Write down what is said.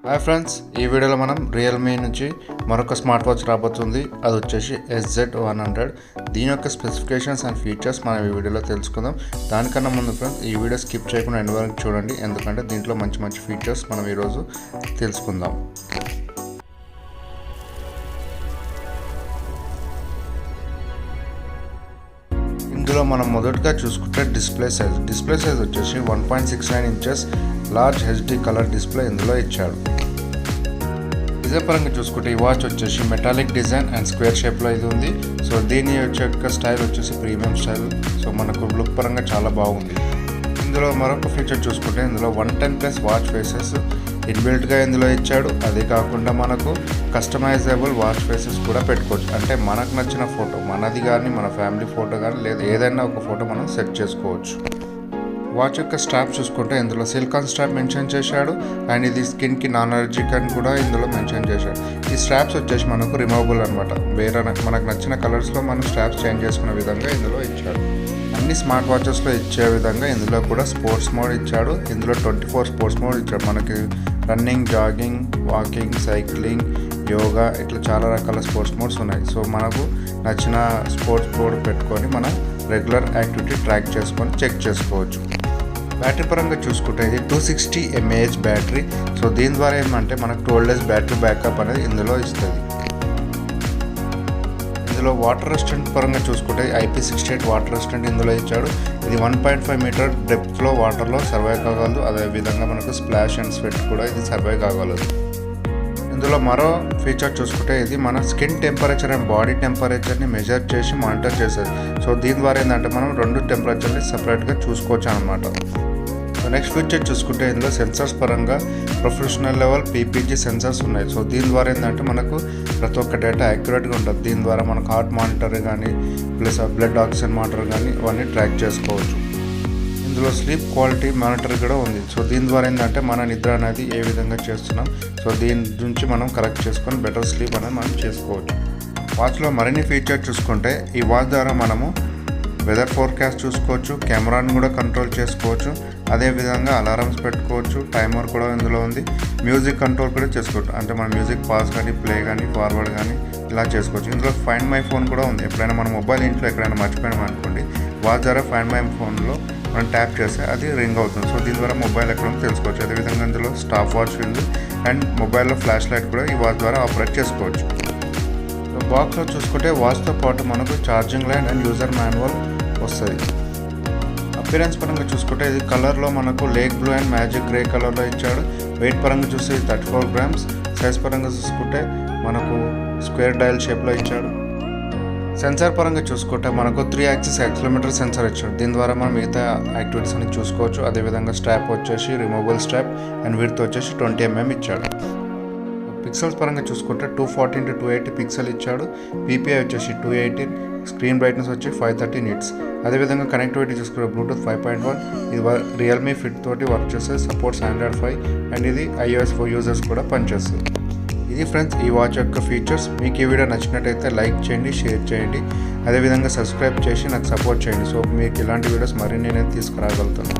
Hi friends, ఈ వీడియోలో మనం రియల్మీ నుంచి మరొక స్మార్ట్ వాచ్ రాబోతుంది. అది వచ్చేసి SZ100. దీని యొక్క స్పెసిఫికేషన్స్ అండ్ ఫీచర్స్ మనం ఈ వీడియోలో తెలుసుకుందాం. దానికన్నా ముందు ఫ్రెండ్స్, ఈ వీడియో స్కిప్ చేయకుండా ఎండ్ వరకు చూడండి, ఎందుకంటే దీంట్లో మంచి మంచి ఫీచర్స్ మనం ఈరోజు తెలుసుకుందాం. ఇందులో మనం మొదటగా చూసుకుంటే డిస్ప్లే సైజ్ వచ్చేసి 1.69 inches large HD colour display ఇందులో ఇచ్చాడు. డిజైన్ పరంగా చూసుకుంటే ఈ వాచ్ వచ్చేసి మెటాలిక్ డిజైన్ అండ్ స్క్వేర్ షేప్లో ఇది ఉంది. సో దీని యొక్క స్టైల్ వచ్చేసి ప్రీమియం స్టైల్. సో మనకు లుక్ పరంగా చాలా బాగుంది. ఇందులో మరొక ఫీచర్ చూసుకుంటే ఇందులో 110+ వాచ్ ఫేసెస్ ఇన్బిల్ట్గా ఇందులో ఇచ్చాడు. అదే కాకుండా మనకు కస్టమైజబుల్ వాచ్ ఫేసెస్ కూడా పెట్టుకోవచ్చు. అంటే మనకు నచ్చిన ఫోటో, మనది కానీ మన ఫ్యామిలీ ఫోటో కానీ లేదా ఏదైనా ఒక ఫోటో మనం సెట్ చేసుకోవచ్చు. వాచ్ యొక్క స్ట్రాప్ చూసుకుంటే ఇందులో సిలికాన్ స్ట్రాప్ మెన్షన్ చేశాడు. అండ్ ఇది స్కిన్కి నాన్ అలర్జిక్ అని కూడా ఇందులో మెన్షన్ చేశాడు. ఈ స్ట్రాప్స్ వచ్చేసి మనకు రిమూవబుల్ అనమాట. వేరే మనకు నచ్చిన కలర్స్లో మనం స్ట్రాప్స్ చేంజ్ చేసుకునే విధంగా ఇందులో ఇచ్చాడు. అన్ని స్మార్ట్ వాచెస్లో ఇచ్చే విధంగా ఇందులో కూడా స్పోర్ట్స్ మోడ్ ఇచ్చాడు. ఇందులో 24 స్పోర్ట్స్ మోడ్ ఇచ్చాడు. మనకి running, jogging, walking, cycling, yoga ఇట్లా చాలా రకాల స్పోర్ట్స్ మోడ్స్ ఉన్నాయి. సో మనకు నచ్చిన స్పోర్ట్స్ మోడ్ పెట్టుకొని మనం రెగ్యులర్ యాక్టివిటీ ట్రాక్ చేసుకొని చెక్ చేసుకోవచ్చు. బ్యాటరీ పరంగా చూసుకుంటే ఇది 260 mAh బ్యాటరీ. సో దీని ద్వారా ఏమంటే మనకు 12 days బ్యాటరీ బ్యాకప్ అనేది ఇందులో ఇస్తుంది. ఇందులో వాటర్ రెసిస్టెంట్ పరంగా చూసుకుంటే IP68 వాటర్ రెసిస్టెంట్ ఇందులో ఇచ్చాడు. ఇది 1.5 మీటర్ డెప్త్లో వాటర్లో సర్వైవ్ కాగలదు. అదేవిధంగా మనకు స్ప్లాష్ అండ్ స్వెట్ కూడా ఇది సర్వైవ్ కాగలదు. ఇందులో మరో ఫీచర్ చూసుకుంటే ఇది మన స్కిన్ టెంపరేచర్ అండ్ బాడీ టెంపరేచర్ని మెజర్ చేసి మానిటర్ చేసేది. సో దీని ద్వారా ఏంటంటే మనం 2 టెంపరేచర్ని సపరేట్గా చూసుకోవచ్చు అనమాట. సో నెక్స్ట్ ఫీచర్ చూసుకుంటే ఇందులో సెన్సర్స్ పరంగా ప్రొఫెషనల్ లెవెల్ PPG సెన్సర్స్ ఉన్నాయి. సో దీని ద్వారా ఏంటంటే మనకు ప్రతి ఒక్క డేటా యాక్యురేట్గా ఉంటుంది. దీని ద్వారా మనకు హార్ట్ మానిటర్ కానీ ప్లస్ బ్లడ్ ఆక్సిజన్ మానిటర్ కానీ ఇవన్నీ ట్రాక్ చేసుకోవచ్చు. ఇందులో స్లీప్ క్వాలిటీ మానిటర్ కూడా ఉంది. సో దీని ద్వారా ఏంటంటే మన నిద్ర అనేది ఏ విధంగా చేస్తున్నాం, సో దీని నుంచి మనం కరెక్ట్ చేసుకొని బెటర్ స్లీప్ అనేది మనం చేసుకోవచ్చు. వాచ్లో మరిన్ని ఫీచర్ చూసుకుంటే ఈ వాచ్ ద్వారా మనము వెదర్ ఫోర్కాస్ట్ చూసుకోవచ్చు, కెమెరాని కూడా కంట్రోల్ చేసుకోవచ్చు, అదేవిధంగా అలారమ్స్ పెట్టుకోవచ్చు, టైమర్ కూడా ఇందులో ఉంది, మ్యూజిక్ కంట్రోల్ కూడా చేసుకోవచ్చు. అంటే మన మ్యూజిక్ పాస్ కానీ ప్లే కానీ ఫార్వర్డ్ కానీ ఇలా చేసుకోవచ్చు. ఇందులో ఫైండ్ మై ఫోన్ కూడా ఉంది. ఎప్పుడైనా మన మొబైల్ ఇంట్లో ఎక్కడైనా మర్చిపోయాం అనుకోండి, వాచ్ ద్వారా ఫైండ్ మై ఫోన్లో మనం ట్యాప్ చేస్తే అది రింగ్ అవుతుంది. సో దీని ద్వారా మొబైల్ ఎక్కడ తెలుసుకోవచ్చు. అదేవిధంగా ఇందులో స్టాప్ వాచ్ ఉంది అండ్ మొబైల్లో ఫ్లాష్ లైట్ కూడా ఈ వాచ్ ద్వారా ఆపరేట్ చేసుకోవచ్చు. సో బాక్స్లో చూసుకుంటే వాచ్తో పాటు మనకు charging line and user manual వస్తుంది. అపిరెన్స్ పరంగా చూసుకుంటే ఇది కలర్లో మనకు lake blue and magic grey కలర్లో ఇచ్చాడు. వెయిట్ పరంగా చూస్తే 34 grams. సైజ్ పరంగా చూసుకుంటే మనకు స్క్వేర్ డయల్ షేప్లో ఇచ్చాడు. సెన్సార్ పరంగా చూసుకుంటే మనకు 3 axis యాక్సిలరోమీటర్ సెన్సార్ ఇచ్చాడు. దీని ద్వారా మనం మిగతా యాక్టివిటీస్ అని చూసుకోవచ్చు. అదేవిధంగా స్ట్రాప్ వచ్చేసి రిమూవబుల్ స్ట్రాప్ అండ్ విడ్త్ వచ్చేసి 20 mm ఇచ్చాడు. పిక్సెల్స్ పరంగా చూసుకుంటే 240 x 280 పిక్సెల్ ఇచ్చాడు. PPI వచ్చేసి 218, స్క్రీన్ బ్రైట్నెస్ వచ్చి 530 nits. అదేవిధంగా కనెక్టివిటీ చూసుకుంటే బ్లూటూత్ 5.1. ఇది రియల్మీ ఫిట్ తోటి వర్క్ చేస్తే సపోర్ట్స్ Android 5 అండ్ ఇది iOS 4 యూజర్స్ కూడా పనిచేస్తుంది. ఇది ఫ్రెండ్స్ ఈ వాచ్ యొక్క ఫీచర్స్. మీకు ఈ వీడియో నచ్చినట్టయితే లైక్ చేయండి, షేర్ చేయండి, అదేవిధంగా సబ్స్క్రైబ్ చేసి నాకు సపోర్ట్ చేయండి. సో మీకు ఇలాంటి వీడియోస్ మరిన్ని నేను తీసుకురాగలుగుతాను.